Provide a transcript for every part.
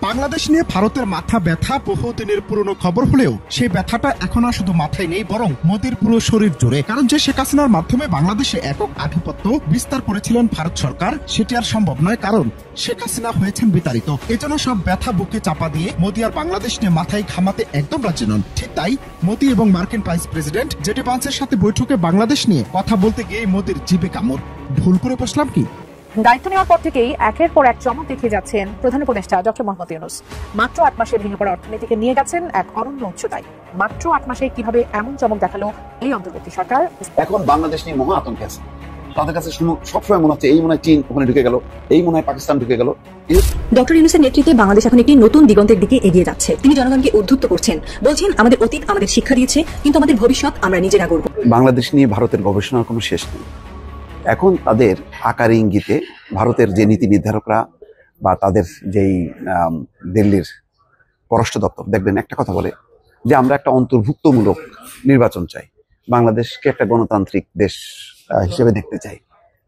বাংলাদেশ নিয়ে ভারতের মাথা ব্যথা বহুদিনের পুরনো খবর হলেও সেই ব্যথাটা এখন আর শুধু মাথায় নেই, বরং মোদির পুরো শরীর জুড়ে। কারণ যে শেখ হাসিনার মাধ্যমে বাংলাদেশে একক আধিপত্য বিস্তার করেছিলেন ভারত সরকার, সেটি আর সম্ভব নয়, কারণ শেখ হাসিনা হয়েছেন বিতাড়িত। এজন্য সব ব্যথা বুকে চাপা দিয়ে মোদি আর বাংলাদেশ নিয়ে মাথায় ঘামাতে একদম রাজি নন। ঠিক তাই মোদি এবং মার্কিন ভাইস প্রেসিডেন্ট জেডি ভান্সের সাথে বৈঠকে বাংলাদেশ নিয়ে কথা বলতে গিয়ে মোদির জিভে কামড়। ভুল করে বসলাম কি? দায়িত্ব নেওয়ার পর থেকেই একের পর এক চমক দেখিয়ে যাচ্ছেন প্রধান উপদেষ্টা ডক্টর মোহাম্মদ ইউনূস। মাত্র 8 মাসে ভেঙে পড়া অর্থনীতিকে নিয়ে গেছেন এক অনন্য উচ্চতায়। মাত্র 8 মাসে কিভাবে এমন চমক দেখালো এই অন্তর্বর্তী সরকার? এখন বাংলাদেশ নিয়ে মহা আতঙ্কে আছে। তাদের কাছে সবসময় মনে হচ্ছে এই মনে হয় চীন ওখানে ঢুকে গেল, এই মনে হয় পাকিস্তান ঢুকে গেল। ডক্টর ইউনূসের নেতৃত্বে বাংলাদেশ এখন একটি নতুন দিগন্তের দিকে এগিয়ে যাচ্ছে। তিনি জনগণকে উদ্ধৃত করছেন, বলছেন আমাদের অতীত আমাদের শিক্ষা দিয়েছে, কিন্তু আমাদের ভবিষ্যৎ আমরা নিজেরা গড়ব। বাংলাদেশ নিয়ে ভারতের গবেষণার কোনো শেষ নেই। এখন তাদের আকারে ইঙ্গিতে ভারতের যে নীতি নির্ধারকরা বা তাদের যেই দিল্লির পররাষ্ট্র দপ্তর দেখবেন একটা কথা বলে যে আমরা একটা অন্তর্ভুক্তমূলক নির্বাচন চাই, বাংলাদেশকে একটা গণতান্ত্রিক দেশ হিসেবে দেখতে চাই,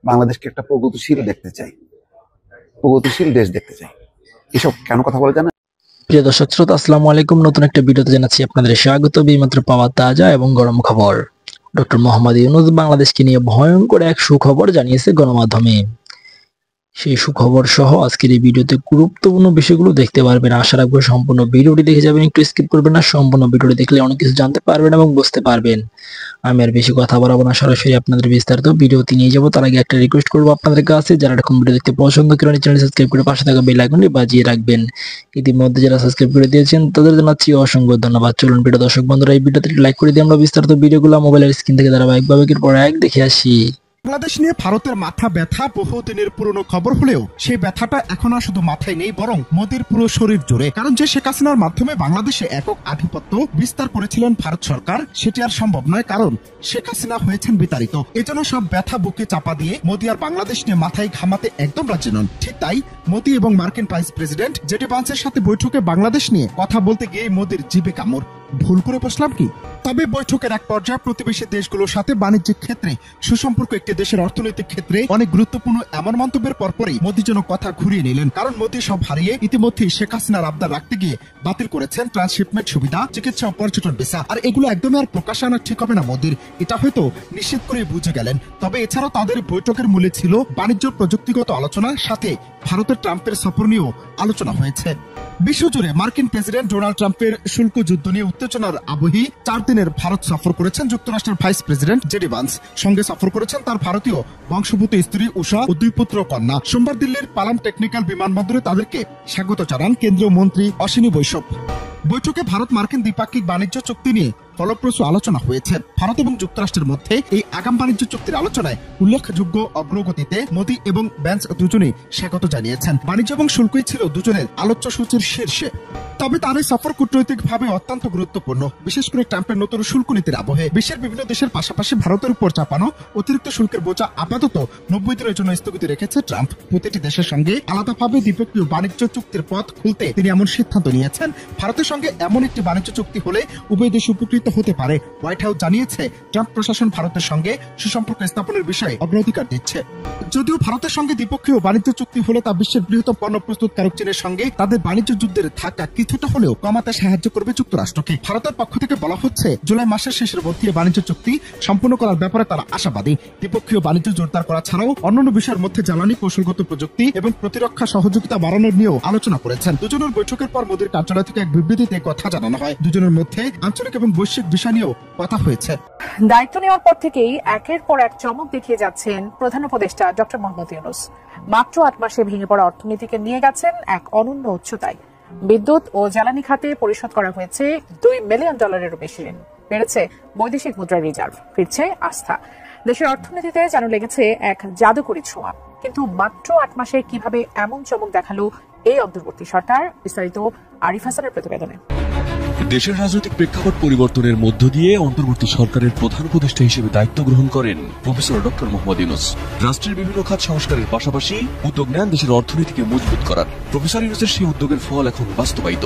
বাংলাদেশকে একটা প্রগতিশীল দেখতে চাই, প্রগতিশীল দেশ দেখতে চাই। এসব কেন কথা বলে জানেন? প্রিয় দর্শক শ্রোতা, আসসালামু আলাইকুম। নতুন একটা ভিডিওতে জানাচ্ছি আপনাদের স্বাগত। এইমাত্র পাওয়া তাজা এবং গরম খবর। ডক্টর মোহাম্মদ ইউনূস বাংলাদেশকে নিয়ে ভয়ঙ্কর এক সুখবর জানিয়েছে গণমাধ্যমে। সেই সুখবর সহ আজকের এই ভিডিওতে গুরুত্বপূর্ণ বিষয়গুলো দেখতে পারবেন। আশা রাখবো সম্পূর্ণ ভিডিওটি দেখে যাবেন, একটু স্কিপ করবেন না। সম্পূর্ণ ভিডিওটি দেখলে অনেক কিছু জানতে পারবেন এবং বুঝতে পারবেন। আমি আর বেশি কথা বাড়াবো না, সরাসরি আপনাদের বিস্তারিত ভিডিওতে নিয়ে যাবো। তার আগে একটা রিকোয়েস্ট করবো আপনাদের কাছে, যারা এরকম ভিডিও দেখতে পছন্দ করেন চ্যানেল সাবস্ক্রাইব করে পাশে থাকা বেল আইকনটি বাজিয়ে রাখবেন। ইতিমধ্যে যারা সাবস্ক্রাইব করে দিয়েছেন তাদের জানাচ্ছি অসংখ্য ধন্যবাদ। চলুন প্রিয় দর্শক বন্ধুরা, এই ভিডিওতে লাইক করে দিয়ে আমরা বিস্তারিত ভিডিওগুলো মোবাইলের স্ক্রিন থেকে ধারাবাহিকভাবে একের পর এক দেখে আসি। বাংলাদেশ নিয়ে ভারতের মাথা ব্যথা বহুদিনের পুরনো খবর হলেও সেই ব্যথাটা এখন আর শুধু মাথায় নেই, বরং মোদির পুরো শরীর জুড়ে। কারণ যে শেখ হাসিনার মাধ্যমে বাংলাদেশে একক আধিপত্য বিস্তার করেছিলেন ভারত সরকার, সেটি আর সম্ভব নয়, কারণ শেখ হাসিনা হয়েছেন বিতাড়িত। এজন্য সব ব্যথা বুকে চাপা দিয়ে মোদি আর বাংলাদেশ নিয়ে মাথায় ঘামাতে একদম রাজি নন। ঠিক তাই মোদি এবং মার্কিন ভাইস প্রেসিডেন্ট জেডি ভান্সের সাথে বৈঠকে বাংলাদেশ নিয়ে কথা বলতে গিয়ে মোদির জিভে কামড়। ভুল করে বসলাম কি? তবে বৈঠকের এক পর্যায়ে প্রতিবেশী দেশগুলোর সাথে বাণিজ্যিক ক্ষেত্রে সুসম্পর্ক একটি দেশের অর্থনৈতিক ক্ষেত্রে অনেক গুরুত্বপূর্ণ এমন মন্তব্যের পরপরই মোদি যেন কথা ঘুরিয়ে নিলেন। কারণ মোদি সব হারিয়ে ইতিমধ্যেই শেখ হাসিনার আবদার রাখতে গিয়ে বাতিল করেছেন ট্রান্সশিপমেন্ট সুবিধা, চিকিৎসা ও পর্যটন ভিসা। আর এগুলো একদমই আর প্রকাশে আনা ঠিক হবে না মোদির, এটা হয়তো নিশ্চিত করে বুঝে গেলেন। তবে এছাড়াও তাদের বৈঠকের মূলে ছিল বাণিজ্য প্রযুক্তিগত আলোচনার সাথে ভারতের ট্রাম্পের সফর নিয়েও আলোচনা হয়েছে। বিশ্বজুড়ে মার্কিন প্রেসিডেন্ট ডোনাল্ড ট্রাম্পের শুল্ক যুদ্ধ নিয়ে উত্তেজনার আবহে 4 দিনের ভারত সফর করেছেন যুক্তরাষ্ট্রের ভাইস প্রেসিডেন্ট জেডি ভান্স। সঙ্গে সফর করেছেন তার ভারতীয় বংশোদ্ভূত স্ত্রী উষা ও 2 পুত্র কন্যা। সোমবার দিল্লির পালাম টেকনিক্যাল বিমানবন্দরে তাদেরকে স্বাগত জানান কেন্দ্রীয় মন্ত্রী অশ্বিনী বৈষ্ণব। বৈঠকে ভারত মার্কিন দ্বিপাক্ষিক বাণিজ্য চুক্তি নিয়ে ফলপ্রসূ আলোচনা হয়েছে। ভারত এবং যুক্তরাষ্ট্রের মধ্যে এই আগাম বাণিজ্য চুক্তির আলোচনায় উল্লেখযোগ্য অগ্রগতিতে মোদি এবং ভ্যান্স দুজনেই স্বাগত জানিয়েছেন। বাণিজ্য এবং শুল্কই ছিল দুজনের আলোচ্য সূচির শীর্ষে। তবে তার এই সফর কূটনৈতিকভাবে অত্যন্ত গুরুত্বপূর্ণ, বিশেষ করে ট্রাম্পের নতুন শুল্ক নীতির আবহে। বিশ্বের বিভিন্ন দেশের পাশাপাশি ভারতের উপর চাপানো অতিরিক্ত শুল্কের বোঝা আপাতত 90 দিনের জন্য স্থগিত রেখেছে ট্রাম্প। প্রতিটি দেশের সঙ্গে আলাদাভাবে দ্বিপক্ষীয় বাণিজ্য চুক্তির পথ খুলতে তিনি এমন সিদ্ধান্ত নিয়েছেন। ভারতের সঙ্গে এমন একটি বাণিজ্য চুক্তি হলে উভয় দেশ উপকৃত হতে পারে। হোয়াইট হাউস জানিয়েছে ট্রাম্প প্রশাসন ভারতের সঙ্গে সুসম্পর্ক স্থাপনের বিষয়ে অগ্রাধিকার দিচ্ছে। যদিও ভারতের সঙ্গে দ্বিপক্ষীয় বাণিজ্য চুক্তি হলে তা বিশ্বের বৃহত্তম পণ্য প্রস্তুতকারক চীনের সঙ্গে তাদের বাণিজ্য যুদ্ধের ধাক্কা কিছুটা হলেও কমাতে সাহায্য করবে যুক্তরাষ্ট্রকে। ভারতের পক্ষ থেকে বলা হচ্ছে জুলাই মাসের শেষের মধ্যে বাণিজ্য চুক্তি সম্পূর্ণ করার ব্যাপারে তারা আশাবাদী। দ্বিপক্ষীয় বাণিজ্য জোরদার করা ছাড়াও অন্যান্য বিষয়ের মধ্যে জ্বালানি, কৌশলগত প্রযুক্তি এবং প্রতিরক্ষা সহযোগিতা বাড়ানোর নিয়েও আলোচনা করেছেন। দুজনের বৈঠকের পর মোদির কার্যালয় থেকে এক বিবৃতিতে কথা জানানো হয়। দুজনের মধ্যে আঞ্চলিক এবং বৈশ্বিক বিষয় নিয়েও কথা হয়েছে। দায়িত্ব নেওয়ার পর থেকেই একের পর এক চমক দেখিয়ে যাচ্ছেন প্রধান উপদেষ্টা ডক্টর মোহাম্মদ ইউনূস। মাত্র 8 মাসে ভেঙে পড়া অর্থনীতিকে নিয়ে গেছেন এক অনন্য উচ্চতায়। বিদ্যুৎ ও জ্বালানি খাতে পরিশোধ করা হয়েছে $2 মিলিয়ন বেশি ঋণ। বেড়েছে বৈদেশিক মুদ্রার রিজার্ভ, ফিরছে আস্থা। দেশের অর্থনীতিতে যেন লেগেছে এক জাদুকরী ছোঁয়া। কিন্তু মাত্র 8 মাসে কিভাবে এমন চমক দেখালো এই অন্তর্বর্তী সরকার? বিস্তারিত আরিফ হাসানের প্রতিবেদনে। দেশের রাজনৈতিক প্রেক্ষাপট পরিবর্তনের মধ্য দিয়ে অন্তর্বর্তী সরকারের প্রধান উপদেষ্টা হিসেবে দায়িত্ব গ্রহণ করেন প্রফেসর ডক্টর মোহাম্মদ ইউনূস। রাষ্ট্রের বিভিন্ন খাত সংস্কারের পাশাপাশি উদ্যোগ নেন দেশের অর্থনীতিকে মজবুত করার। প্রফেসর ইউনূসের সেই উদ্যোগের ফল এখন বাস্তবায়িত।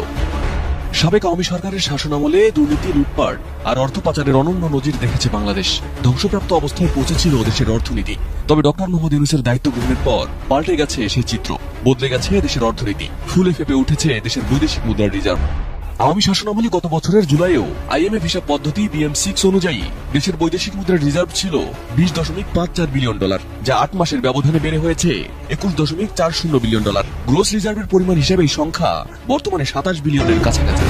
সাবেক আওয়ামী সরকারের শাসনামলে দুর্নীতি, লুটপাট আর অর্থ পাচারের অনন্য নজির দেখেছে বাংলাদেশ। ধ্বংসপ্রাপ্ত অবস্থায় পৌঁছেছিল দেশের অর্থনীতি। তবে ডক্টর মোহাম্মদ ইউনূসের দায়িত্ব গ্রহণের পর পাল্টে গেছে সেই চিত্র, বদলে গেছে দেশের অর্থনীতি, ফুলে ফেপে উঠেছে দেশের বৈদেশিক মুদ্রার রিজার্ভ। আওয়ামী শাসনামলে গত বছরের জুলাইও IMF হিসাব পদ্ধতি BM6 অনুযায়ী দেশের বৈদেশিক মুদ্রার রিজার্ভ ছিল $20.54 বিলিয়ন, যা 8 মাসের ব্যবধানে বেড়ে হয়েছে $21.40 বিলিয়ন। গ্রোস রিজার্ভের পরিমাণ হিসেবে এই সংখ্যা বর্তমানে 27 বিলিয়নের কাছাকাছি।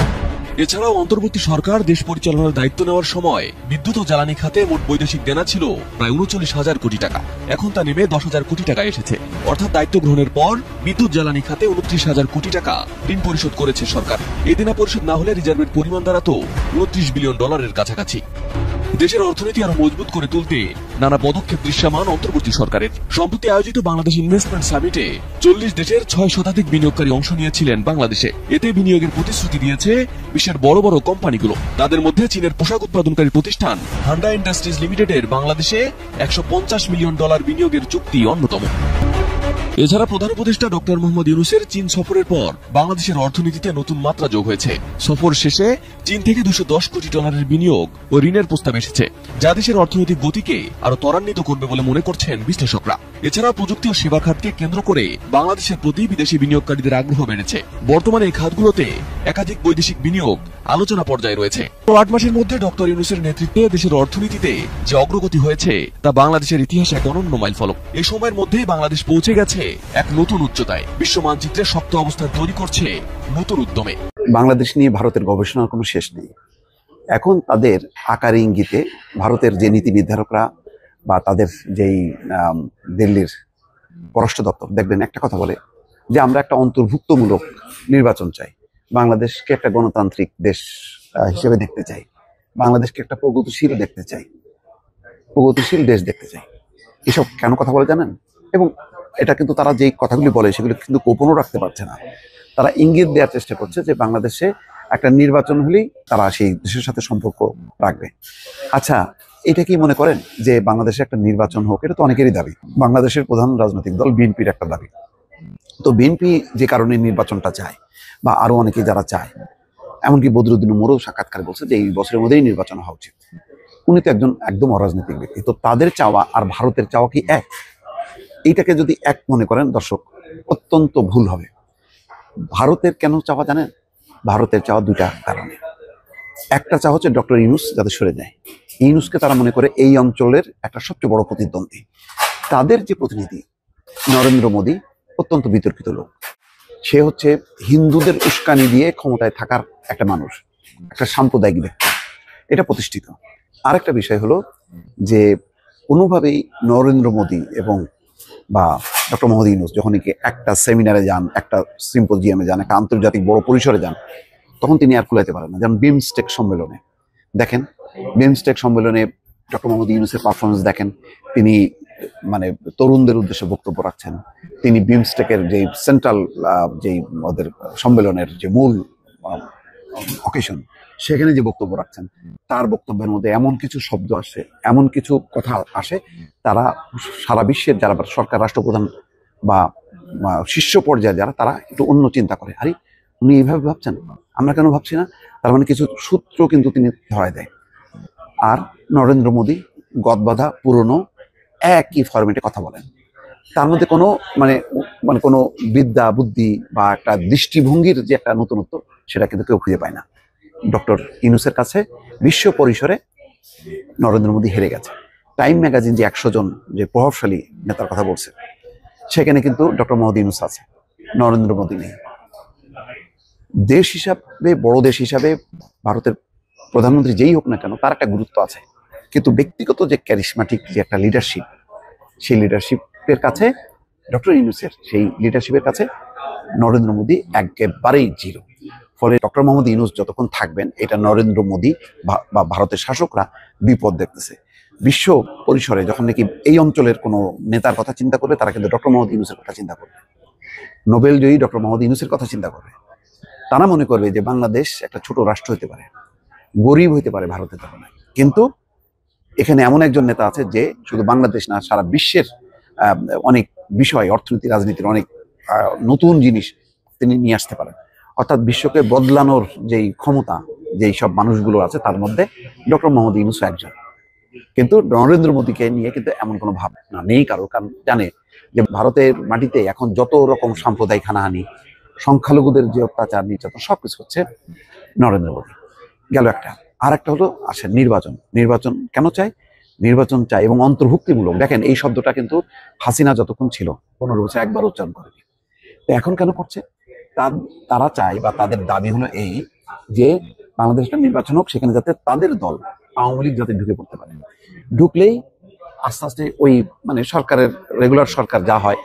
এছাড়াও অন্তর্বর্তী সরকার দেশ পরিচালনার দায়িত্ব নেওয়ার সময় বিদ্যুৎ ও জ্বালানি খাতে মোট বৈদেশিক দেনা ছিল প্রায় 39,000 কোটি টাকা। এখন তা নেমে 10,000 কোটি টাকা এসেছে। অর্থাৎ দায়িত্ব গ্রহণের পর বিদ্যুৎ জ্বালানি খাতে 29,000 কোটি টাকা ঋণ পরিশোধ করেছে সরকার। এই দেনা পরিশোধ না হলে রিজার্ভের পরিমাণ দাঁড়াতো $29 বিলিয়ন কাছাকাছি। দেশের অর্থনীতি আরো মজবুত করে তুলতে নানা পদক্ষেপ দৃশ্যমান অন্তর্বর্তী সরকারের। সম্প্রতি আয়োজিত বাংলাদেশ ইনভেস্টমেন্ট সামিটে 40 দেশের 6 শতাধিক বিনিয়োগকারী অংশ নিয়েছিলেন বাংলাদেশে। এতে বিনিয়োগের প্রতিশ্রুতি দিয়েছে বিশ্বের বড় বড় কোম্পানিগুলো। তাদের মধ্যে চীনের পোশাক উৎপাদনকারী প্রতিষ্ঠান হান্ডা ইন্ডাস্ট্রিজ লিমিটেডের বাংলাদেশে $150 মিলিয়ন বিনিয়োগের চুক্তি অন্যতম। এছাড়া প্রধান উপদেষ্টা ডক্টর মোহাম্মদ ইউনূসের চীন সফরের পর বাংলাদেশের অর্থনীতিতে নতুন মাত্রা যোগ হয়েছে। সফর শেষে চীন থেকে $210 কোটি বিনিয়োগ ও ঋণের প্রস্তাব এসেছে, যা দেশের অর্থনৈতিক গতিকে আরো ত্বরান্বিত করবে বলে মনে করছেন বিশ্লেষকরা। এছাড়া প্রযুক্তি ও সেবা খাতকে কেন্দ্র করে বাংলাদেশের প্রতি বিদেশি বিনিয়োগকারীদের আগ্রহ বেড়েছে। বর্তমানে এই খাতগুলোতে একাধিক বৈদেশিক বিনিয়োগ আলোচনা পর্যায়ে রয়েছে। 8 মাসের মধ্যে ডক্টর ইউনূসের নেতৃত্বে দেশের অর্থনীতিতে যে অগ্রগতি হয়েছে তা বাংলাদেশের ইতিহাসে এক অনন্য মাইলফলক। এই সময়ের মধ্যেই বাংলাদেশ পৌঁছে গেছে এক নতুন উচ্চতায়। বিশ্ব মানচিত্রে শক্ত অবস্থান তৈরি করছে নতুন উদ্যমে। বাংলাদেশ নিয়ে ভারতের গবেষণার কোনো শেষ নেই। এখন তাদের আকারে ইঙ্গিতে ভারতের যে নীতি নির্ধারকরা বা তাদের যেই দিল্লির পররাষ্ট্র দপ্তর, দেখবেন একটা কথা বলে যে আমরা একটা অন্তর্ভুক্তমূলক নির্বাচন চাই, বাংলাদেশকে একটা গণতান্ত্রিক দেশ হিসেবে দেখতে চাই, বাংলাদেশকে একটা প্রগতিশীল দেখতে চাই, প্রগতিশীল দেশ দেখতে চাই। এসব কেন কথা বলে জানেন? এবং এটা কিন্তু তারা যেই কথাগুলি বলে সেগুলো কিন্তু গোপনও রাখতে পারছে না। তারা ইঙ্গিত দেওয়ার চেষ্টা করছে যে বাংলাদেশে একটা নির্বাচন হলেই তারা সেই দেশের সাথে সম্পর্ক রাখবে। আচ্ছা, এটা কি মনে করেন যে বাংলাদেশে একটা নির্বাচন হোক? এটা তো অনেকেরই দাবি, বাংলাদেশের প্রধান রাজনৈতিক দল বিএনপির একটা দাবি। তো বিএনপি যে কারণে নির্বাচনটা চায় বা আরো অনেকে যারা চায়, এমনকি বদরুদ্দিন উমরও সাক্ষাৎকারে বলছে যে এই বছরের মধ্যেই নির্বাচন হওয়া উচিত। উনি তো একদম অরাজনৈতিক ব্যক্তি। তো তাদের চাওয়া আর ভারতের চাওয়া কি এক? এইটাকে যদি এক মনে করেন দর্শক, অত্যন্ত ভুল হবে। ভারতের কেন চাওয়া জানেন? ভারতের চাওয়া দুইটা কারণে। একটা চাওয়া হচ্ছে ডক্টর ইউনূস যাতে সরে যায়। ইউনূসকে তারা মনে করে এই অঞ্চলের একটা সবচেয়ে বড় প্রতিদ্বন্দ্বী। তাদের যে প্রতিনিধি নরেন্দ্র মোদী অত্যন্ত বিতর্কিত লোক। সে হচ্ছে হিন্দুদের উস্কানি দিয়ে ক্ষমতায় থাকার একটা মানুষ, একটা সাম্প্রদায়িক ব্যক্তি, এটা প্রতিষ্ঠিত। আরেকটা বিষয় হলো যে কোনোভাবেই নরেন্দ্র মোদী এবং বা ডক্টর মোহাম্মদ ইউনূস যখন একটা সেমিনারে যান, একটা সিম্পোজিয়ামে যান, একটা আন্তর্জাতিক বড় পরিসরে যান, তখন তিনি আর কুলাইতে পারেন না। যেমন বিমস্টেক সম্মেলনে দেখেন, বিমস্টেক সম্মেলনে ডক্টর মোহাম্মদ ইউনূসের পারফরমেন্স দেখেন। তিনি মানে তরুণদের উদ্দেশ্যে বক্তব্য রাখছেন। তিনি বিমস্টেকের যে সেন্ট্রাল যেই ওদের সম্মেলনের যে মূল অকেশন, সেখানে যে বক্তব্য রাখছেন, তার বক্তব্যের মধ্যে এমন কিছু শব্দ আসে, এমন কিছু কথা আসে, তারা সারা বিশ্বের যারা সরকার, রাষ্ট্রপ্রধান বা শীর্ষ পর্যায়ে যারা, তারা একটু অন্য চিন্তা করে। আরে উনি এইভাবে ভাবছেন, আমরা কেন ভাবছি না? তার মানে কিছু সূত্র কিন্তু তিনি ধরায় দেয়। আর নরেন্দ্র মোদী গদবাঁধা পুরনো একই ফরম্যাটে কথা বলেন। তার মধ্যে কোনো মানে কোনো বিদ্যা বুদ্ধি বা একটা দৃষ্টিভঙ্গির যে একটা নতুনত্ব, সেটা কিন্তু কেউ খুঁজে পায় না। ডক্টর ইউনূসের কাছে বিশ্ব পরিসরে নরেন্দ্র মোদী হেরে গেছে। টাইম ম্যাগাজিন যে 100 জন যে প্রভাবশালী নেতার কথা বলছে, সেখানে কিন্তু ডক্টর মোহাম্মদ ইউনূস আছে, নরেন্দ্র মোদী নেই। দেশ হিসাবে, বড় দেশ হিসাবে ভারতের প্রধানমন্ত্রী যেই হোক না কেন, তার একটা গুরুত্ব আছে। কিন্তু ব্যক্তিগত যে ক্যারিশমাটিক যে একটা লিডারশিপ, সেই লিডারশিপের কাছে ডক্টর ইউনূসের সেই লিডারশিপের কাছে নরেন্দ্র মোদী একেবারেই জিরো। ফলে ডক্টর মোহাম্মদ ইউনূস যতক্ষণ থাকবেন, এটা নরেন্দ্র মোদী বা ভারতের শাসকরা বিপদ দেখতেছে। বিশ্ব পরিসরে যখন নাকি এই অঞ্চলের কোনো নেতার কথা চিন্তা করবে, তারা কিন্তু ডক্টর মোহাম্মদ ইউনূসের কথা চিন্তা করবে, নোবেল জয়ী ডক্টর মোহাম্মদ ইউনূসের কথা চিন্তা করবে। তারা মনে করবে যে বাংলাদেশ একটা ছোট রাষ্ট্র হতে পারে, গরিব হইতে পারে ভারতের তুলনায়, কিন্তু এখানে এমন একজন নেতা আছে যে শুধু বাংলাদেশ না, সারা বিশ্বের অনেক বিষয়, অর্থনীতি, রাজনীতির অনেক নতুন জিনিস তিনি নিয়ে আসতে পারেন। অর্থাৎ বিশ্বকে বদলানোর যেই ক্ষমতা যেই সব মানুষগুলো আছে তার মধ্যে ডক্টর মোহাম্মদ ইউনূস একজন। কিন্তু নরেন্দ্র মোদীকে নিয়ে কিন্তু এমন কোনো ভাবনা নেই কারণ জানে যে ভারতের মাটিতে এখন যত রকম সাম্প্রদায়িক হানাহানি, সংখ্যালঘুদের যে অত্যাচার নির্যাতন সবকিছু হচ্ছে নরেন্দ্র মোদী। গেল একটা। আর একটা হলো আসে নির্বাচন। নির্বাচন কেন চাই? নির্বাচন চাই এবং অন্তর্ভুক্তিমূলক। দেখেন এই শব্দটা কিন্তু হাসিনা যতক্ষণ ছিল 15 বছর একবার উচ্চারণ করেনি, তো এখন কেন করছে? তারা চায় বা তাদের দাবি হলো এই যে বাংলাদেশটা নির্বাচন হোক, সেখানে যাতে তাদের দল আওয়ামী লীগ যাতে ঢুকে পড়তে পারে। ঢুকলেই আস্তে আস্তে ওই মানে সরকারের রেগুলার সরকার যা হয়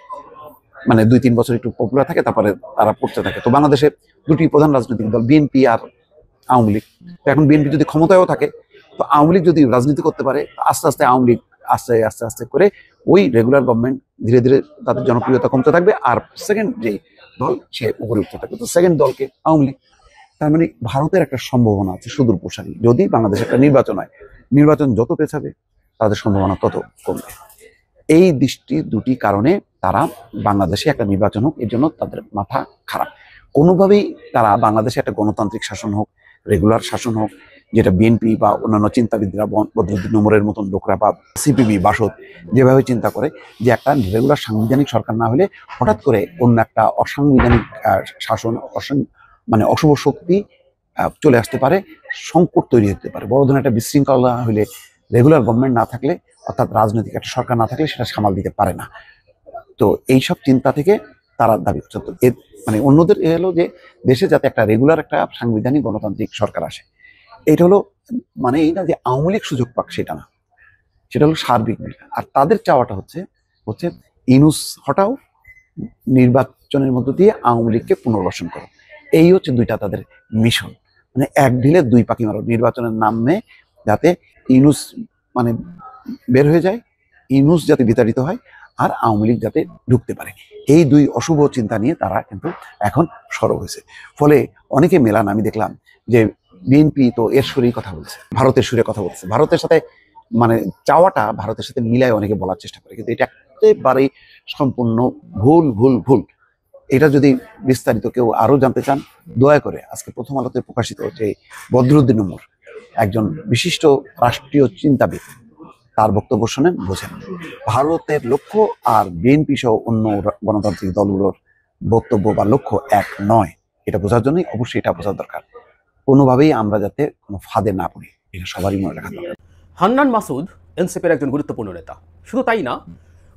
মানে 2-3 বছর একটু পপুলার থাকে, তারপরে তারা পড়তে থাকে। তো বাংলাদেশে দুটি প্রধান রাজনৈতিক দল বিএনপি আর আওয়ামী লীগ। তো এখন বিএনপি যদি ক্ষমতায়ও থাকে, তো আওয়ামী লীগ যদি রাজনীতি করতে পারে, আস্তে আস্তে আওয়ামী লীগ আস্তে আস্তে আস্তে করে ওই রেগুলার গভর্নমেন্ট ধীরে ধীরে তাদের জনপ্রিয়তা কমতে থাকবে, আর সেকেন্ড যে দল সে উপরে উঠতে থাকবে। তো সেকেন্ড দলকে আওয়ামী লীগ। তার মানে ভারতের একটা সম্ভাবনা আছে সুদূর প্রসারী। যদি বাংলাদেশে একটা নির্বাচন হয়, নির্বাচন যত পেছাবে তাদের সম্ভাবনা তত কমবে। এই দুটি কারণে তারা বাংলাদেশে একটা নির্বাচন হোক, এর জন্য তাদের মাথা খারাপ। কোনোভাবেই তারা বাংলাদেশে একটা গণতান্ত্রিক শাসন হোক, রেগুলার শাসন হোক, যেটা বিএনপি বা অন্যান্য চিন্তাবিদরা বদরুদ্দিন ওমরের মতন লোকরা বা সিপিবি বাসদ যেভাবে চিন্তা করে যে একটা রেগুলার সাংবিধানিক সরকার না হলে হঠাৎ করে অন্য একটা অসাংবিধানিক শাসন মানে অশুভ শক্তি চলে আসতে পারে, সংকট তৈরি হতে পারে। বড় ধরনের একটা বিশৃঙ্খলা হলে রেগুলার গভর্নমেন্ট না থাকলে, অর্থাৎ রাজনৈতিক একটা সরকার না থাকলে সেটা সামাল দিতে পারে না। তো এইসব চিন্তা থেকে তারা দাবি করছে। তো মানে অন্যদের হলো যে দেশে যাতে একটা রেগুলার একটা সাংবিধানিক গণতান্ত্রিক সরকার আসে। এটা হলো মানে এই না যে আওয়ামী লীগ সুযোগ পাক, সেটা না, সেটা হলো সার্বিক বিষয়। আর তাদের চাওয়াটা হচ্ছে ইউনূস হটাও, নির্বাচনের মধ্য দিয়ে আওয়ামী লীগকে পুনর্বাসন করো। এই হচ্ছে দুইটা তাদের মিশন। মানে এক ঢিলে দুই পাখি মারো। নির্বাচনের নামে যাতে ইউনূস মানে বের হয়ে যায়, ইউনূস যাতে বিতাড়িত হয়, আর আওয়ামী লীগ যাতে ঢুকতে পারে। এই দুই অশুভ চিন্তা নিয়ে তারা কিন্তু এখন সরব হয়েছে। ফলে অনেকে মেলান, আমি দেখলাম যে বিএনপি তো এর সুরেই কথা বলছে, ভারতের সুরে কথা বলছে, ভারতের সাথে মানে চাওয়াটা ভারতের সাথে মিলায় অনেকে বলার চেষ্টা করে, কিন্তু এটা একেবারেই সম্পূর্ণ ভুল ভুল ভুল। এটা যদি বিস্তারিত কেউ আরো জানতে চান, দয়া করে আজকে প্রথম আলোতে প্রকাশিত যে বদরুদ্দিন ওমর, একজন বিশিষ্ট রাষ্ট্রীয় চিন্তাবিদ, তার বক্তব্য শোনেন, বোঝেন। ভারতের লক্ষ্য আর বিএনপি সহ অন্য গণতান্ত্রিক দলগুলোর বক্তব্য বা লক্ষ্য এক নয়। এটা বোঝার জন্যই অবশ্যই এটা বোঝা দরকার। কোনোভাবেই আমরা যাতে কোনো ফাঁদে না পড়ি, এটা সবারই মনে রাখা দরকার। হান্নান মাসুদ এনসিপির একজন গুরুত্বপূর্ণ নেতা। শুধু তাই না,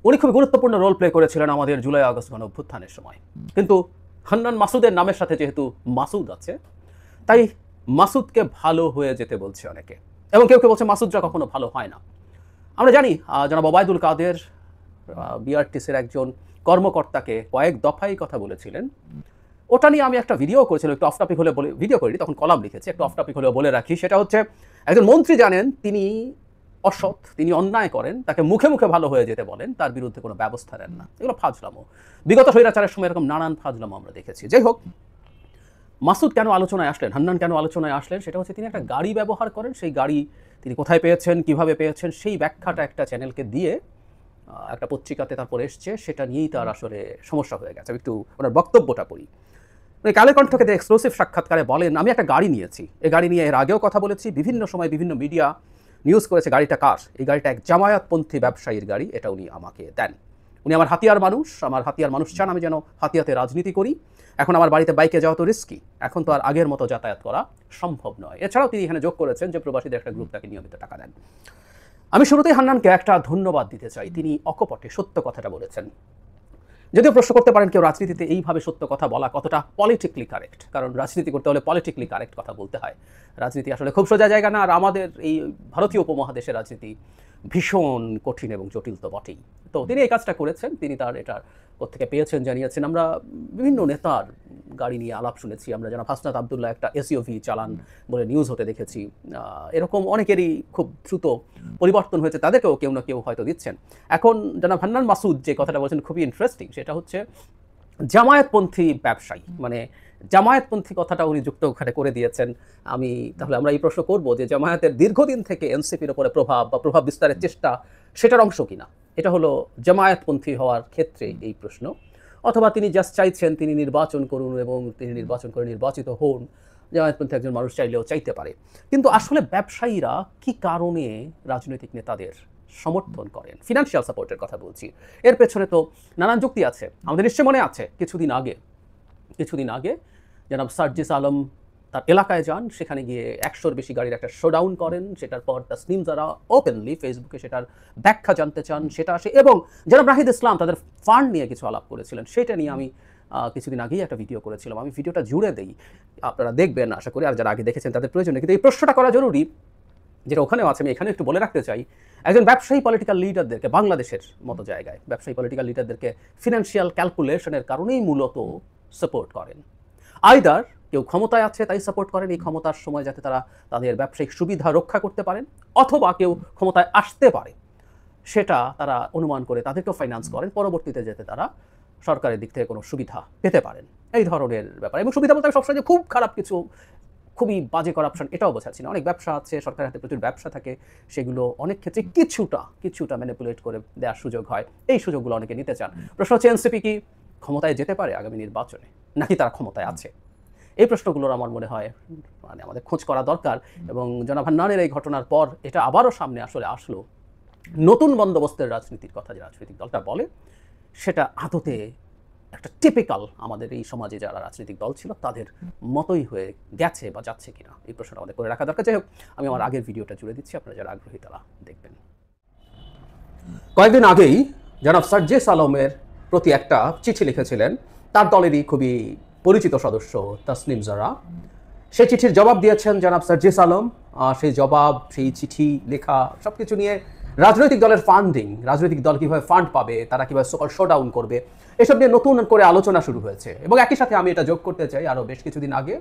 উনি খুব গুরুত্বপূর্ণ রোল প্লে করেছিলেন আমাদের জুলাই আগস্ট গণ অভ্যুত্থানের সময়। কিন্তু হান্নান মাসুদের নামের সাথে যেহেতু মাসুদ আছে, তাই মাসুদকে ভালো হয়ে যেতে বলছে অনেকে, এবং কেউ কেউ বলছে মাসুদরা কখনো ভালো হয় না। আমরা জানি জনাব ওবায়দুল কাদের বিআরটিসির একজন কর্মকর্তাকে কয়েক দফায় কথা বলেছিলেন। ওটা নিয়ে আমি একটা ভিডিও করেছিলাম, একটু অফ টপিক হলে বলে, ভিডিও করিনি, তখন কলাম লিখেছি, একটু অফ টপিক হলেও বলে রাখি। সেটা হচ্ছে, একজন মন্ত্রী জানেন তিনি অসৎ, তিনি অন্যায় করেন, তাকে মুখে মুখে ভালো হয়ে যেতে বলেন, তার বিরুদ্ধে কোনো ব্যবস্থা নেন না। এগুলো ফাজলামো। বিগত স্বৈরাচারের সময় এরকম নানান ফাজলামো আমরা দেখেছি। যাই হোক, মাসুদ কেন আলোচনায় আসলেন, হান্নান কেন আলোচনায় আসলেন, সেটা হচ্ছে তিনি একটা গাড়ি ব্যবহার করেন। সেই গাড়ি তিনি কোথায় পেয়েছেন, কিভাবে পেয়েছেন, সেই ব্যাখ্যাটা একটা চ্যানেলকে দিয়ে একটা পত্রিকাতে তারপর এসছে, সেটা নিয়েই তার আসলে সমস্যা হয়ে গেছে। একটু ওনার বক্তব্যটা পড়ি। কালের কণ্ঠকে যে এক্সক্লুসিভ সাক্ষাৎকারে বলেন, আমি একটা গাড়ি নিয়েছি, এই গাড়ি নিয়ে এর আগেও কথা বলেছি, বিভিন্ন সময় বিভিন্ন মিডিয়া নিউজ করেছে গাড়িটা কার। এই গাড়িটা এক জামায়াতপন্থী ব্যবসায়ীর গাড়ি, এটা উনি আমাকে দেন। উনি আমার হাতিয়ার মানুষ, আমার হাতিয়ার মানুষ চান আমি যেন হাতিয়াতে রাজনীতি করি। এখন আমার বাড়িতে বাইকে যাওয়া তো রিস্কি, এখন তো আর আগের মতো যাতায়াত করা সম্ভব নয়। এছাড়াও তিনি এখানে যোগ করেছেন যে প্রবাসীদের একটা গ্রুপ তাকে নিয়মিত টাকা দেন। আমি শুরুতেই হান্নানকে একটা ধন্যবাদ দিতে চাই, তিনি অকপটে সত্য কথাটা বলেছেন। যদিও প্রশ্ন করতে পারেন কেউ রাজনীতিতে এইভাবে সত্য কথা বলা কতটা পলিটিক্যালি কারেক্ট, কারণ রাজনীতি করতে হলে পলিটিক্যালি কারেক্ট কথা বলতে হয়। রাজনীতি আসলে খুব সোজা জায়গা না, আর আমাদের এই ভারতীয় উপমহাদেশের রাজনীতি ভীষণ কঠিন এবং জটিল তো বটেই। তো তিনি এই কাজটা করেছেন, তিনি তার এটার কোত্থেকে পেয়েছেন জানিয়েছেন। আমরা বিভিন্ন নেতার গাড়ি নিয়ে আলাপ শুনেছি, আমরা যেন হাসনাত আবদুল্লাহ একটা এসইউভি চালান বলে নিউজ হতে দেখেছি। এরকম অনেকেরই খুব দ্রুত পরিবর্তন হয়েছে, তাদেরকেও কেউ না কেউ হয়তো দিচ্ছেন। এখন জনাব হান্নান মাসুদ যে কথাটা বলছেন খুবই ইন্টারেস্টিং, সেটা হচ্ছে জামায়াতপন্থী ব্যবসায়ী, মানে জামায়াতপন্থী কথাটা উনি যুক্ত ওখানে করে দিয়েছেন। তাহলে আমরা এই প্রশ্ন করব যে জামায়াতের দীর্ঘদিন থেকে এনসিপির উপরে প্রভাব বিস্তারের চেষ্টা, সেটার অংশ কিনা। এটা হলো জামায়াতপন্থী হওয়ার ক্ষেত্রে এই প্রশ্ন। অথবা তিনি জাস্ট চাইছেন তিনি নির্বাচন করুন এবং তিনি নির্বাচন করে নির্বাচিত হন, জামায়াতপন্থী একজন মানুষ চাইলেও চাইতে পারে। কিন্তু আসলে ব্যবসায়ীরা কি কারণে রাজনৈতিক নেতাদের সমর্থন করেন? ফিনান্সিয়াল সাপোর্টের কথা বলছি, এর পেছনে তো নানান যুক্তি আছে। আমাদের নিশ্চয় মনে আছে কিছুদিন আগে জনাব সার্জিস আলম তার এলাকায় যান, সেখানে গিয়ে 100-র বেশি গাড়ির একটা শোডাউন করেন। সেটার পর তাসনিম যারা ওপেনলি ফেসবুকে সেটার ব্যাখ্যা জানতে চান, সেটা আসে এবং জনাব রাহিদ ইসলাম তাদের ফান্ড নিয়ে কিছু আলাপ করেছিলেন। সেটা নিয়ে আমি কিছুদিন আগেই একটা ভিডিও করেছিলাম, আমি ভিডিওটা জুড়ে দেই, আপনারা দেখবেন আশা করি। আর যারা আগে দেখেছেন তাদের প্রয়োজনে, কিন্তু এই প্রশ্নটা করা জরুরি, যেটা ওখানেও আছে, আমি এখানে একটু বলে রাখতে চাই। একজন ব্যবসায়ী পলিটিক্যাল লিডারদেরকে, বাংলাদেশের মতো জায়গায় ব্যবসায়ী পলিটিক্যাল লিডারদেরকে ফিনান্সিয়াল ক্যালকুলেশনের কারণেই মূলত সাপোর্ট করেন। আইদার কেউ ক্ষমতায় আছে তাই সাপোর্ট করেন, এই ক্ষমতার সময় যাতে তারা তাদের ব্যবসায়িক সুবিধা রক্ষা করতে পারেন, অথবা কেউ ক্ষমতায় আসতে পারে সেটা তারা অনুমান করে তাদেরকেও ফাইন্যান্স করেন, পরবর্তীতে যাতে তারা সরকারের দিক থেকে কোনো সুবিধা পেতে পারেন, এই ধরনের ব্যাপার। এবং সুবিধা বলতে আমি সবসময় যে খুব খারাপ কিছু, খুবই বাজে করাপশন, এটাও বোঝাচ্ছি না। অনেক ব্যবসা আছে, সরকারের হাতে প্রচুর ব্যবসা থাকে, সেগুলো অনেক ক্ষেত্রে কিছুটা ম্যানিপুলেট করে দেওয়ার সুযোগ হয়, এই সুযোগগুলো অনেকে নিতে চান। প্রশ্ন হচ্ছে এনসিপি কি ক্ষমতায় যেতে পারে আগামী নির্বাচনে, নাকি তারা ক্ষমতায় আছে? এই প্রশ্নগুলোর আমার মনে হয় আমাদের খোঁজ করা দরকার। এবং জনাব হান্নানের এই ঘটনার পর এটা আবারও সামনে আসলো নতুন বন্দোবস্তের রাজনীতির কথা, যে রাজনৈতিক দলটা বলে সেটা আদতে একটা টিপিক্যাল আমাদের এই সমাজে যারা রাজনৈতিক দল ছিল তাদের মতোই হয়ে গেছে বা যাচ্ছে কিনা, এই প্রশ্নটা আমাদের করে রাখা দরকার। যাই হোক, আমি আমার আগের ভিডিওটা জুড়ে দিচ্ছি, আপনারা যারা আগ্রহী তারা দেখবেন। কয়েকদিন আগেই জনাব সার্জিস আলমের প্রতি একটা চিঠি লিখেছিলেন তার দলেরই খুবই পরিচিত সদস্য তাসনিম জারা। সেই চিঠির জবাব দিয়েছেন জনাব সার্জিস আলম। সেই জবাব, সেই চিঠি লেখা সবকিছু নিয়ে রাজনৈতিক দলের ফান্ডিং, রাজনৈতিক দল কীভাবে ফান্ড পাবে, তারা কীভাবে শোডাউন করবে, এসব নিয়ে নতুন করে আলোচনা শুরু হয়েছে। এবং একই সাথে আমি এটা যোগ করতে চাই, আরও বেশ কিছুদিন আগে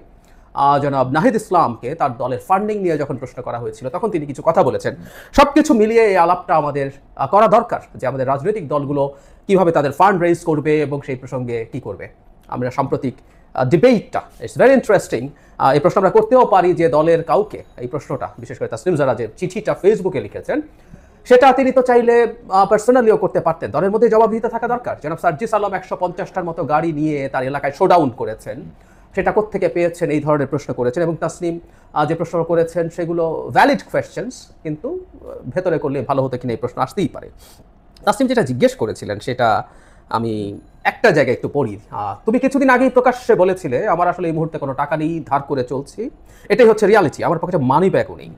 জনাব নাহিদ ইসলামকে তার দলের ফান্ডিং নিয়ে যখন প্রশ্ন করা হয়েছিল তখন তিনি কিছু কথা বলেছেন। সব কিছু মিলিয়ে এই আলাপটা আমাদের করা দরকার যে আমাদের রাজনৈতিক দলগুলো কীভাবে তাদের ফান্ড রেজ করবে এবং সেই প্রসঙ্গে কী করবে। আমরা সাম্প্রতিক ডিবেটটা ইটস ভেরি ইন্টারেস্টিং। এই প্রশ্ন আমরা করতেও পারি যে দলের কাউকে, এই প্রশ্নটা বিশেষ করে তাসনিম জারা যে চিঠিটা ফেসবুকে লিখেছেন সেটা তিনি তো চাইলে পার্সোনালিও করতে পারতেন, দলের মধ্যে জবাবদিহিতা থাকা দরকার। জনাব সার্জিস আলম 150টার মতো গাড়ি নিয়ে তার এলাকায় শোডাউন করেছেন, সেটা কোত্থেকে পেয়েছেন এই ধরনের প্রশ্ন করেছেন। এবং তাসনিম যে প্রশ্ন করেছেন সেগুলো ভ্যালিড কোয়েশ্চেন্স, কিন্তু ভেতরে করলে ভালো হতো কিনা এই প্রশ্ন আসতেই পারে। তাসনিম যেটা জিজ্ঞেস করেছিলেন সেটা আমি একটা জায়গায় একটু পড়ি। তুমি কিছুদিন আগেই প্রকাশ্যে বলেছিলে আমার আসলে এই মুহূর্তে কোনো টাকা নেই, ধার করে চলছি, এটাই হচ্ছে রিয়ালিটি, আমার পকেটে মানি ব্যাগও নেই।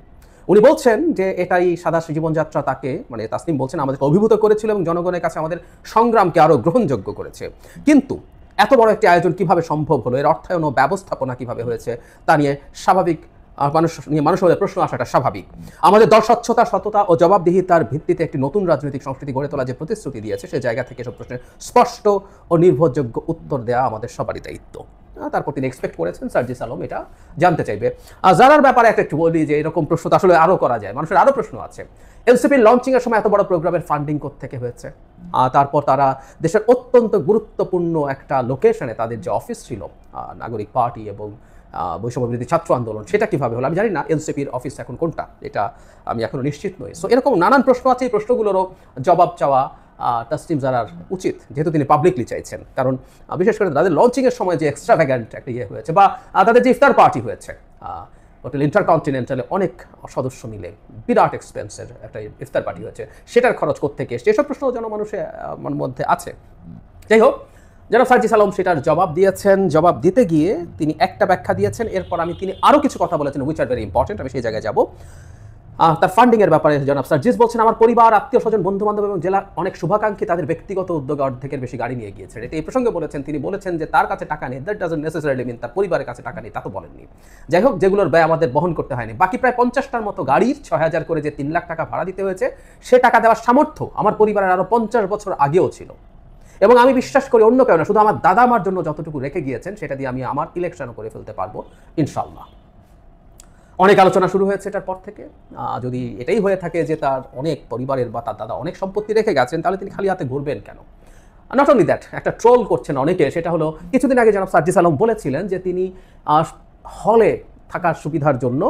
উনি বলছেন যে এটাই সাদা জীবনযাত্রা তাকে, মানে তাসনিম বলছেন, আমাদেরকে অভিভূত করেছিল এবং জনগণের কাছে আমাদের সংগ্রামকে আরও গ্রহণযোগ্য করেছে। কিন্তু এত বড় একটি আয়োজন কিভাবে সম্ভব হলো, এর অর্থায়ন ও ব্যবস্থাপনা কিভাবে হয়েছে তা নিয়ে স্বাভাবিক মানুষের প্রশ্ন আসাটা স্বাভাবিক। আমাদের দল স্বচ্ছতা, সততা ও জবাবদিহিতার ভিত্তিতে একটি নতুন রাজনৈতিক সংস্কৃতি গড়ে তোলা যে প্রতিশ্রুতি দিয়েছে, সে জায়গা থেকে সব প্রশ্নের স্পষ্ট ও নির্ভরযোগ্য উত্তর দেওয়া আমাদের সবারই দায়িত্ব। তারপর তিনি এক্সপেক্ট করেছেন সার্জিস আলম এটা জানতে চাইবে। জারার ব্যাপারে একটা একটু বলি যে এরকম প্রশ্ন তো আসলে আরও করা যায়, মানুষের আরও প্রশ্ন আছে। এনসিপির লঞ্চিংয়ের সময় এত বড় প্রোগ্রামের ফান্ডিং কোত্থেকে হয়েছে? তারপর তারা দেশের অত্যন্ত গুরুত্বপূর্ণ একটা লোকেশনে তাদের যে অফিস ছিল, নাগরিক পার্টি এবং বৈষম্যবিরোধী ছাত্র আন্দোলন, সেটা কিভাবে হলো? আমি জানি না এনসিপির অফিস এখন কোনটা, এটা আমি এখনো নিশ্চিত নই। সো এরকম নানান প্রশ্ন আছে, এই প্রশ্নগুলোরও জবাব চাওয়া তাসনিম জারার উচিত, যেহেতু তিনি পাবলিকলি চাইছেন। কারণ বিশেষ করে তাদের লঞ্চিংয়ের সময় যে এক্সট্রাভ্যাগান্ট একটা ইয়ে হয়েছে, বা তাদের যে ইফতার পার্টি হয়েছে হোটেল ইন্টারকন্টিনেন্টালে অনেক সদস্য মিলে বিরাট এক্সপেন্সের একটা ইফতার পার্টি হয়েছে, সেটার খরচ কোত্থেকে এসছে, এসব প্রশ্ন জনমানুষের মধ্যে আছে। যাই হোক, জনাব সার্জিস আলম সেটার জবাব দিয়েছেন। জবাব দিতে গিয়ে তিনি একটা ব্যাখ্যা দিয়েছেন, এরপর তিনি আরও কিছু কথা বলেছেন উইচ আর ভেরি ইম্পর্টেন্ট, আমি সেই জায়গায় যাব। তার ফান্ডিংয়ের ব্যাপারে জনাব সার্জিস বলছেন, আমার পরিবার, আত্মীয় স্বজন, বন্ধু বান্ধব এবং জেলা অনেক শুভাকাঙ্ক্ষী তাদের ব্যক্তিগত উদ্যোগে অর্ধেকের বেশি গাড়ি নিয়ে গিয়েছেন। এটা এই প্রসঙ্গে বলেছেন, তিনি বলেছেন যে তার কাছে টাকা নেই, দ্যাট ডাজন্ট নেসেসারিলি মিন তার পরিবারের কাছে টাকা নেই, তা তো বলেননি। যাই হোক, যেগুলোর ব্যয় আমাদের বহন করতে হয়নি। বাকি প্রায় 50টার মতো গাড়ির 6000 করে যে 3 লাখ টাকা ভাড়া দিতে হয়েছে, সে টাকা দেওয়ার সামর্থ্য আমার পরিবারের আরও 50 বছর আগেও ছিল। এবং আমি বিশ্বাস করি অন্য কেউ না, শুধু আমার দাদা আমার জন্য যতটুকু রেখে গিয়েছেন সেটা দিয়ে আমি আমার ইলেকশনও করে ফেলতে পারবো ইনশাল্লাহ। অনেক আলোচনা শুরু হয়েছে এটার পর থেকে। যদি এটাই হয়ে থাকে যে তার অনেক পরিবারের বা তার দাদা অনেক সম্পত্তি রেখে গেছেন, তাহলে তিনি খালি হাতে ঘুরবেন কেন? নট অনলি দ্যাট, একটা ট্রোল করছেন অনেকে, সেটা হলো কিছুদিন আগে জনাব সার্জিস আলম বলেছিলেন যে তিনি হলে থাকার সুবিধার জন্য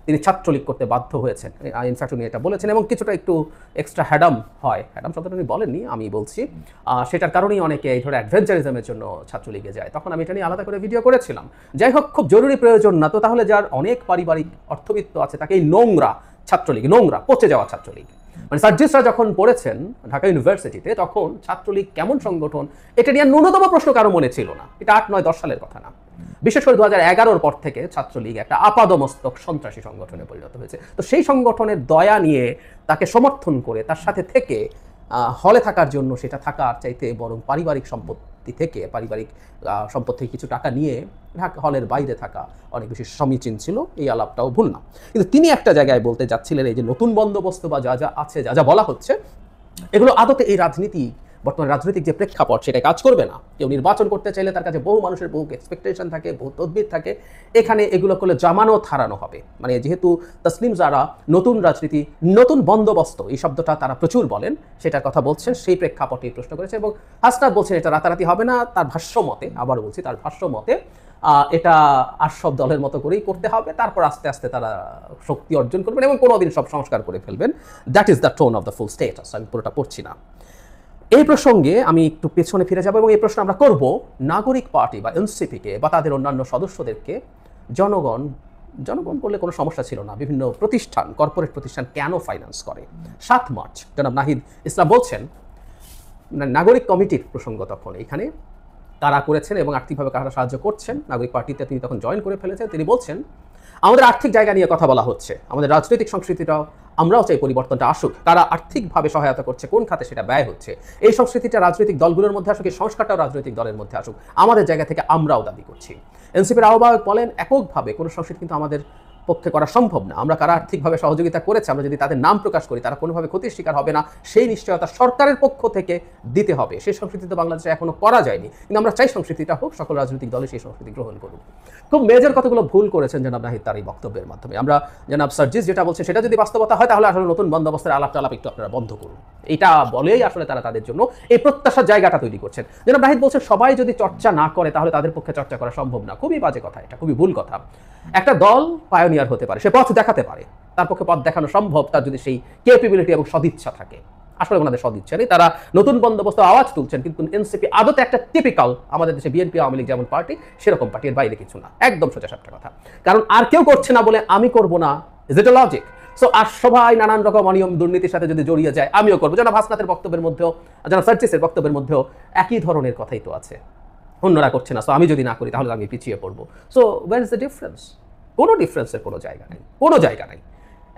তিনি ছাত্রলীগ করতে বাধ্য হয়েছেন। ইনফ্যাক্ট উনি এটা বলেছেন এবং কিছুটা একটু এক্সট্রা হ্যাডাম হয়, হ্যাডাম শব্দটা উনি বলেননি, আমি বলছি, সেটার কারণেই অনেকে এই ধরে অ্যাডভেঞ্চারিজমের জন্য ছাত্রলীগে যায়। তখন আমি এটা নিয়ে আলাদা করে ভিডিও করেছিলাম। যাই হোক, খুব জরুরি প্রয়োজন না তো তাহলে যার অনেক পারিবারিক অর্থবিত্ত আছে তাকে এই নোংরা ছাত্রলীগ, নোংরা পচে যাওয়া ছাত্রলীগ, মানে সার্জিসরা যখন পড়েছেন ঢাকা ইউনিভার্সিটিতে তখন ছাত্রলীগ কেমন সংগঠন এটা নিয়ে ন্যূনতম প্রশ্ন কারো মনে ছিল না। এটা 8, 9, 10 সালের কথা না। বিশেষ করে 2011-র পর থেকে ছাত্রলীগ একটা আপাদমস্তক সন্ত্রাসী সংগঠনে পরিণত হয়েছে। তো সেই সংগঠনের দয়া নিয়ে তাকে সমর্থন করে তার সাথে থেকে হলে থাকার জন্য সেটা থাকার চাইতে বরং পারিবারিক সম্পত্তি থেকে সম্পদ থেকে কিছু টাকা নিয়ে হলের বাইরে থাকা অনেক বেশি সমীচীন ছিল, এই আলাপটাও ভুল না। কিন্তু তিনি একটা জায়গায় বলতে যাচ্ছিলেন এই যে নতুন বন্দোবস্ত বা যা যা আছে, যা যা বলা হচ্ছে, এগুলো আদতে এই রাজনীতি, বর্তমান রাজনৈতিক যে প্রেক্ষাপট সেটা কাজ করবে না। কেউ নির্বাচন করতে চাইলে তার কাছে বহু মানুষের বহু এক্সপেকটেশন থাকে, বহু তদবির থাকে, এখানে এগুলো করলে জামানত হারানো হবে। মানে যেহেতু তসলিম যারা নতুন রাজনীতি, নতুন বন্দোবস্ত এই শব্দটা তারা প্রচুর বলেন, সেটার কথা বলছেন, সেই প্রেক্ষাপটে প্রশ্ন করেছে এবং হাসনাত বলছেন এটা রাতারাতি হবে না। তার ভাষ্য মতে, আবার বলছি তার ভাষ্য মতে, এটা আর সব দলের মতো করেই করতে হবে, তারপর আস্তে আস্তে তারা শক্তি অর্জন করবেন এবং কোনোদিন সব সংস্কার করে ফেলবেন। That is the tone of the full status. আমি পুরোটা পড়ছি না। এই প্রসঙ্গে আমি একটু পেছনে ফিরে যাব এবং এই প্রশ্ন আমরা করব নাগরিক পার্টি বা এনসিপিকে বা তাদের অন্যান্য সদস্যদেরকে। জনগণ করলে কোনো সমস্যা ছিল না, বিভিন্ন প্রতিষ্ঠান, কর্পোরেট প্রতিষ্ঠান কেন ফাইন্যান্স করে? 7 মার্চ জনাব নাহিদ ইসলাম বলছেন, নাগরিক কমিটির প্রসঙ্গ তখন এখানে তারা করেছেন এবং আর্থিকভাবে কারা সাহায্য করছেন, নাগরিক পার্টিতে তিনি তখন জয়েন করে ফেলেছেন। তিনি বলছেন আমাদের আর্থিক জায়গা নিয়ে কথা বলা হচ্ছে, আমাদের রাজনৈতিক সংস্কৃতিটাও আমরাও চাই পরিবর্তনটা আসুক। তারা আর্থিকভাবে সহায়তা করছে, কোন খাতে সেটা ব্যয় হচ্ছে, এই সংস্কৃতিটা রাজনৈতিক দলগুলোর মধ্যে আসুক, এই সংস্কারটাও রাজনৈতিক দলের মধ্যে আসুক, আমাদের জায়গা থেকে আমরাও দাবি করছি। এনসিপির আহ্বায়ক বলেন এককভাবে কোনো সংস্কৃতি কিন্তু আমাদের পক্ষে করা সম্ভব না। আমরা কারা আর্থিকভাবে সহযোগিতা করেছে, আমরা যদি তাদের নাম প্রকাশ করি তারা কোনোভাবে ক্ষতির শিকার হবে না, সেই নিশ্চয়তা সরকারের পক্ষ থেকে দিতে হবে। সেই সংস্কৃতি তো বাংলাদেশে এখনো করা যায়নি, কিন্তু আমরা চাই সংস্কৃতিটা হোক, সকল রাজনৈতিক দলে সেই সংস্কৃতি গ্রহণ করুক। খুব মেজর কতগুলো ভুল করেছেন জনাব নাহিদ তার এই বক্তব্যের মাধ্যমে। আমরা জনাব সার্জিস যেটা বলছে সেটা যদি বাস্তবতা হয় তাহলে আসলে নতুন বন্দোবস্তের আলাপ একটু আপনারা বন্ধ করুন, এটা বলেই আসলে তারা তাদের জন্য এই প্রত্যাশার জায়গাটা তৈরি করছেন। জনাব নাহিদ বলছেন সবাই যদি চর্চা না করে তাহলে তাদের পক্ষে চর্চা করা সম্ভব না। খুবই বাজে কথা, এটা খুবই ভুল কথা। একটা দল পায়োনিয়ার হতে পারে, সে পথ দেখাতে পারে, তার পক্ষে পথ দেখানো সম্ভব তার যদি সেই ক্যাপাবিলিটি এবং সদিচ্ছা থাকে। আসলে ওনাদের সদিচ্ছা নেই, তারা নতুন বন্দোবস্ত আওয়াজ তুলছেন, কিন্তু এনসিপি আদতে একটা টিপিক্যাল আমাদের দেশে বিএনপি আওয়ামী লীগ যেমন পার্টি সেরকম পার্টির বাইরে কিছু না, একদম সোজা সাপটা কথা। কারণ আর কেউ করছে না বলে আমি করব না, is it a logic? So আর সবাই নানান রকম অনিয়ম দুর্নীতির সাথে যদি জড়িয়ে যায় আমিও করবো। জনাব হাসনাতের বক্তব্যের মধ্যেও, জনাব সার্জিসের বক্তব্যের মধ্যেও একই ধরনের কথাই তো আছে, অন্যরা করছে না, সো আমি যদি না করি তাহলে আমি পিছিয়ে পড়বো। So where is the difference? কোনো ডিফারেন্সের কোনো জায়গা নেই, কোনো জায়গা নেই।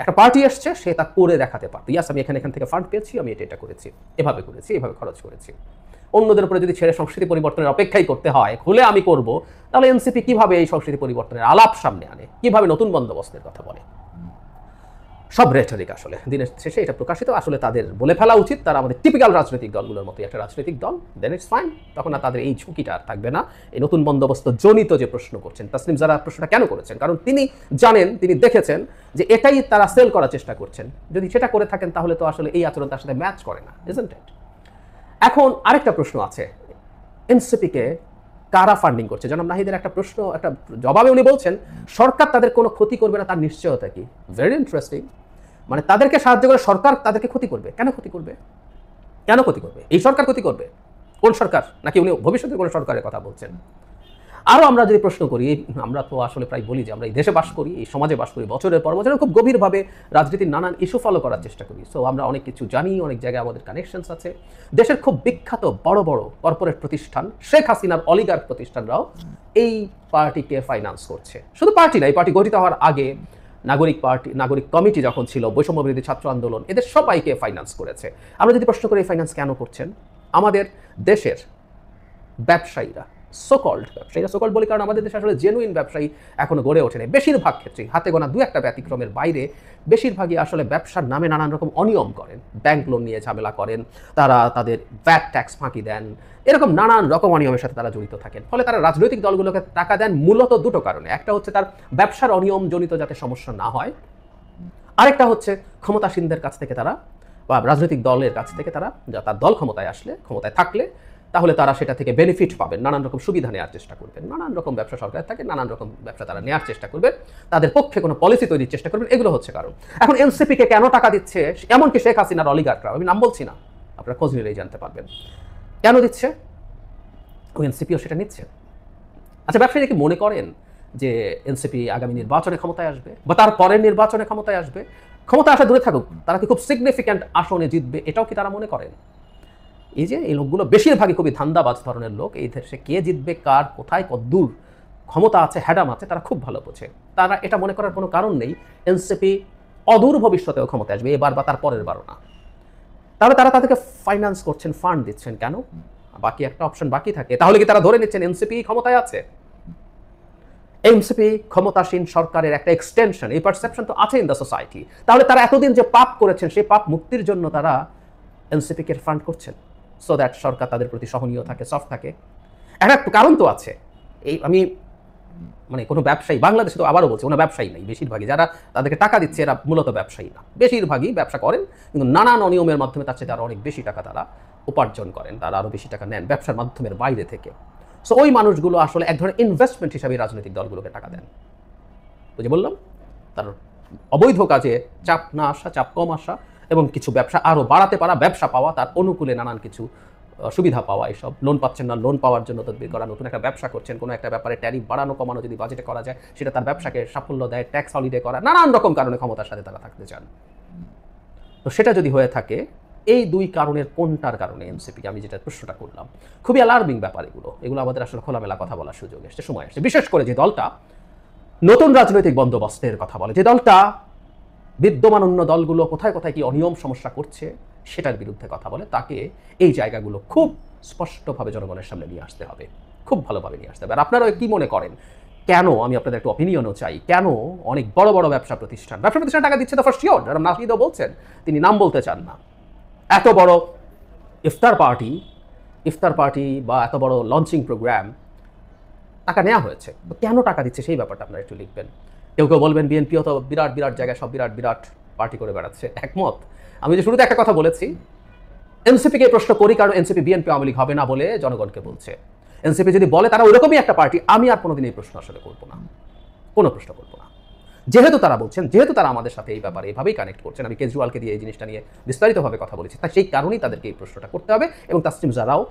একটা পার্টি আসছে, সে তা করে দেখাতে পারতো, ইয়াস আমি এখান থেকে ফান্ড পেয়েছি, আমি এটা করেছি, এভাবে করেছি, এভাবে খরচ করেছি। অন্যদের উপরে যদি ছেড়ে সংস্কৃতি পরিবর্তনের অপেক্ষাই করতে হয়, খুলে আমি করব, তাহলে এনসিপি কিভাবে এই সংস্কৃতি পরিবর্তনের আলাপ সামনে আনে, কিভাবে নতুন বন্দোবস্তের কথা বলে? সব রেটরিক। আসলে দিনের শেষে এটা প্রকাশিত, আসলে তাদের বলে ফেলা উচিত তারা আমাদের টিপিক্যাল রাজনৈতিক দলগুলোর মতো একটা রাজনৈতিক দল, দেন ইটস ফাইন। তখন আর তাদের এই ঝুঁকিটা আর থাকবে না। এই নতুন বন্দোবস্ত জনিত যে প্রশ্ন করছেন তাসলিম যারা প্রশ্নটা কেন করেছেন, কারণ তিনি জানেন, তিনি দেখেছেন যে এটাই তারা সেল করার চেষ্টা করছেন। যদি সেটা করে থাকেন তাহলে তো আসলে এই আচরণ তার সাথে ম্যাচ করে না, ইজন্ট ইট? এখন আরেকটা প্রশ্ন আছে, এনসিপিকে কারা ফান্ডিং করছে? জনাব নাহিদের একটা প্রশ্ন, একটা জবাবে উনি বলছেন সরকার তাদের কোনো ক্ষতি করবে না, তার নিশ্চয়তা কি? Very interesting. মানে তাদেরকে সাহায্য করে সরকার তাদেরকে ক্ষতি করবে? কেন ক্ষতি করবে? কেন ক্ষতি করবে? এই সরকার ক্ষতি করবে? কোন সরকার? নাকি উনি ভবিষ্যতে কোনো সরকারের কথা বলছেন? আরও আমরা যদি প্রশ্ন করি, আমরা তো আসলে প্রায় বলি যে আমরা এই দেশে বাস করি, এই সমাজে বাস করি, বছরের পর বছর খুব গভীরভাবে রাজনীতির নানান ইস্যু ফলো করার চেষ্টা করি। সো আমরা অনেক কিছু জানি, অনেক জায়গায় আমাদের কানেকশনস আছে। দেশের খুব বিখ্যাত বড় বড় কর্পোরেট প্রতিষ্ঠান, শেখ হাসিনার অলিগার্ক প্রতিষ্ঠানরাও এই পার্টিকে ফাইন্যান্স করছে। শুধু পার্টি না, এই পার্টি গঠিত হওয়ার আগে নাগরিক কমিটি যখন ছিল, বৈষম্য বিরোধী ছাত্র আন্দোলন, এদের সবাইকে ফাইন্যান্স করেছে। আমরা যদি প্রশ্ন করি এই ফাইন্যান্স কেন করছেন? আমাদের দেশের ব্যবসায়ীরা, সোকল্ড বলি কারণ আমাদের দেশে আসলে জেনুইন ব্যবসায়ী এখনো গড়ে ওঠেনি। বেশিরভাগ ক্ষেত্রে, হাতে গোনা 2-1টা ব্যতিক্রমের বাইরে বেশিরভাগই আসলে ব্যবসার নামে নানান রকম অনিয়ম করেন, ব্যাংক লোন নিয়ে ঝামেলা করেন, তারা তাদের ভ্যাট ট্যাক্স ফাঁকি দেন, এরকম নানান রকম অনিয়মের সাথে তারা জড়িত থাকেন। ফলে তারা রাজনৈতিক দলগুলোকে টাকা দেন মূলত দুটো কারণে। একটা হচ্ছে তার ব্যবসার অনিয়ম জনিত যাতে সমস্যা না হয়, আরেকটা হচ্ছে ক্ষমতাসীনদের কাছ থেকে তারা বা রাজনৈতিক দলের কাছ থেকে তারা, তার দল ক্ষমতায় আসলে, ক্ষমতায় থাকলে তাহলে তারা সেটা থেকে বেনিফিট পাবেন, নানান রকম সুবিধা নেওয়ার চেষ্টা করবেন, নানান রকম ব্যবসা সরকারের থাকে, নানান রকম ব্যবসা তারা নেওয়ার চেষ্টা করবেন, তাদের পক্ষে কোনো পলিসি তৈরির চেষ্টা করবেন, এগুলো হচ্ছে কারণ। এখন এনসিপিকে কেন টাকা দিচ্ছে, এমনকি শেখ হাসিনার অলিগার্করা, আমি নাম বলছি না, আপনারা খোঁজ নিলেই জানতে পারবেন কেন দিচ্ছে, ওই এনসিপিও সেটা নিচ্ছে। আচ্ছা, ব্যবসায়ীরা কি মনে করেন যে এনসিপি আগামী নির্বাচনে ক্ষমতায় আসবে বা তার পরের নির্বাচনে ক্ষমতায় আসবে? ক্ষমতা আসা দূরে থাকুক, তারা কি খুব সিগনিফিক্যান্ট আসনে জিতবে এটাও কি তারা মনে করেন? এই যে এই লোকগুলো বেশিরভাগই খুবই ধান্দাবাজ ধরনের লোক, এই দেশে কে জিতবে, কার কোথায় কদ্দূর ক্ষমতা আছে, হ্যাডাম আছে, তারা খুব ভালো বোঝে। তারা এটা মনে করার কোনো কারণ নেই এনসিপি অদূর ভবিষ্যতেও ক্ষমতায় আসবে, এবার বা তার পরের বারও না। তাহলে তারা তাদেরকে ফাইন্যান্স করছেন, ফান্ড দিচ্ছেন কেন? বাকি একটা অপশন বাকি থাকে, তাহলে কি তারা ধরে নিচ্ছেন এনসিপি ক্ষমতায় আছে? এনসিপি ক্ষমতাসীন সরকারের একটা এক্সটেনশন, এই পারসেপশন তো আছে ইন দ্য সোসাইটি। তাহলে তারা এতদিন যে পাপ করেছেন সেই পাপ মুক্তির জন্য তারা এনসিপিকে ফান্ড করছেন, সো দ্যাট সরকার তাদের প্রতি সহনীয় থাকে, সফট থাকে। একটা কারণ তো আছে। এই আমি মানে কোনো ব্যবসায়ী, বাংলাদেশে তো আবারও বলছে কোনো ব্যবসায়ী নেই, বেশিরভাগই যারা তাদেরকে টাকা দিচ্ছে এরা মূলত ব্যবসায়ী না, বেশিরভাগই ব্যবসা করেন কিন্তু নানান অনিয়মের মাধ্যমে তার চেয়ে আরও অনেক বেশি টাকা তারা উপার্জন করেন, তারা আরও বেশি টাকা নেন ব্যবসার মাধ্যমের বাইরে থেকে। সো ওই মানুষগুলো আসলে এক ধরনের ইনভেস্টমেন্ট হিসাবে রাজনৈতিক দলগুলোকে টাকা দেন। বুঝে বললাম, তার অবৈধ কাজে চাপ না আসা, চাপ কম আসা এবং কিছু ব্যবসা আরও বাড়াতে পারা, ব্যবসা পাওয়া, তার অনুকূলে নানান কিছু সুবিধা পাওয়া, এইসব লোন পাচ্ছেন না, লোন পাওয়ার জন্য তদবির করা, নতুন একটা ব্যবসা করছেন, কোনো একটা ব্যাপারে ট্যারিফ বাড়ানো কমানো যদি বাজেটে করা যায় সেটা তার ব্যবসাকে সাফল্য দেয়, ট্যাক্স হলিডে করা, নানান রকম কারণে ক্ষমতার সাথে তারা থাকতে চান। তো সেটা যদি হয়ে থাকে, এই দুই কারণের কোনটার কারণে এনসিপি, আমি যেটা প্রশ্নটা করলাম, খুবই অ্যালার্মিং ব্যাপার এগুলো আমাদের আসলে খোলামেলা কথা বলার সুযোগ এসছে, সময় আসছে। বিশেষ করে যে দলটা নতুন রাজনৈতিক বন্দোবস্তের কথা বলে, যে দলটা বিদ্যমান অন্য দলগুলো কোথায় কোথায় কি অনিয়ম সমস্যা করছে সেটার বিরুদ্ধে কথা বলে, তাকে এই জায়গাগুলো খুব স্পষ্টভাবে জনগণের সামনে নিয়ে আসতে হবে, খুব ভালোভাবে নিয়ে আসতে হবে। আর আপনারা কি মনে করেন, কেন, আমি আপনাদের একটু অপিনিয়নও চাই, কেন অনেক বড় বড় ব্যবসা প্রতিষ্ঠান টাকা দিচ্ছে, তো ফর শিওর, যারা নাহিদও বলছেন, তিনি নাম বলতে চান না, এত বড় ইফতার পার্টি বা এত বড় লঞ্চিং প্রোগ্রাম টাকা নেওয়া হয়েছে, কেন টাকা দিচ্ছে সেই ব্যাপারটা আপনারা একটু লিখবেন। কেউ কেউ বলবেন বিএনপিও তো বিরাট বিরাট জায়গায় সব বিরাট বিরাট পার্টি করে বেড়াচ্ছে, একমত। আমি যে শুরুতে একটা কথা বলেছি, এনসিপিকে প্রশ্ন করি কারণ এনসিপি বিএনপি আওয়ামী লীগ হবে না বলে জনগণকে বলছে। এনসিপি যদি বলে তারা ওইরকমই একটা পার্টি, আমি আর কোনোদিন এই প্রশ্ন আসলে করবো না, কোনো প্রশ্ন করবো না। যেহেতু তারা বলছেন, যেহেতু তারা আমাদের সাথে এই ব্যাপারে এভাবেই কানেক্ট করছেন, আমি কেজরিওয়ালকে দিয়ে এই জিনিসটা নিয়ে বিস্তারিতভাবে কথা বলেছি, তাই সেই কারণেই তাদেরকে এই প্রশ্নটা করতে হবে। এবং তাসলিম জারাও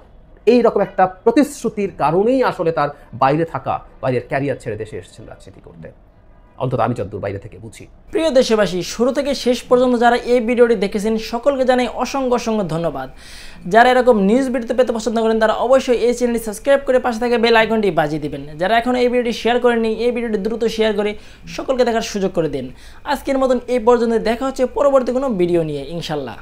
এইরকম একটা প্রতিশ্রুতির কারণেই আসলে তার বাইরে থাকা, বাইরের ক্যারিয়ার ছেড়ে দেশে এসেছেন রাজনীতি করতে, অন্তত আমি যতদূর বাইরে থেকে বুঝি। প্রিয় দেশবাসী, শুরু থেকে শেষ পর্যন্ত যারা এই ভিডিওটি দেখেছেন সকলকে জানাই অসংখ্য অসংখ্য ধন্যবাদ। যারা এরকম নিউজ ভিডিও পেতে পছন্দ করেন তারা অবশ্যই এই চ্যানেলটি সাবস্ক্রাইব করে পাশে থাকা বেল আইকনটি বাজিয়ে দিবেন। যারা এখন এই ভিডিওটি শেয়ার করেননি, এই ভিডিওটি দ্রুত শেয়ার করে সকলকে দেখার সুযোগ করে দিন। আজকের মতন এই পর্যন্ত, দেখা হচ্ছে পরবর্তী কোনো ভিডিও নিয়ে ইনশাল্লাহ।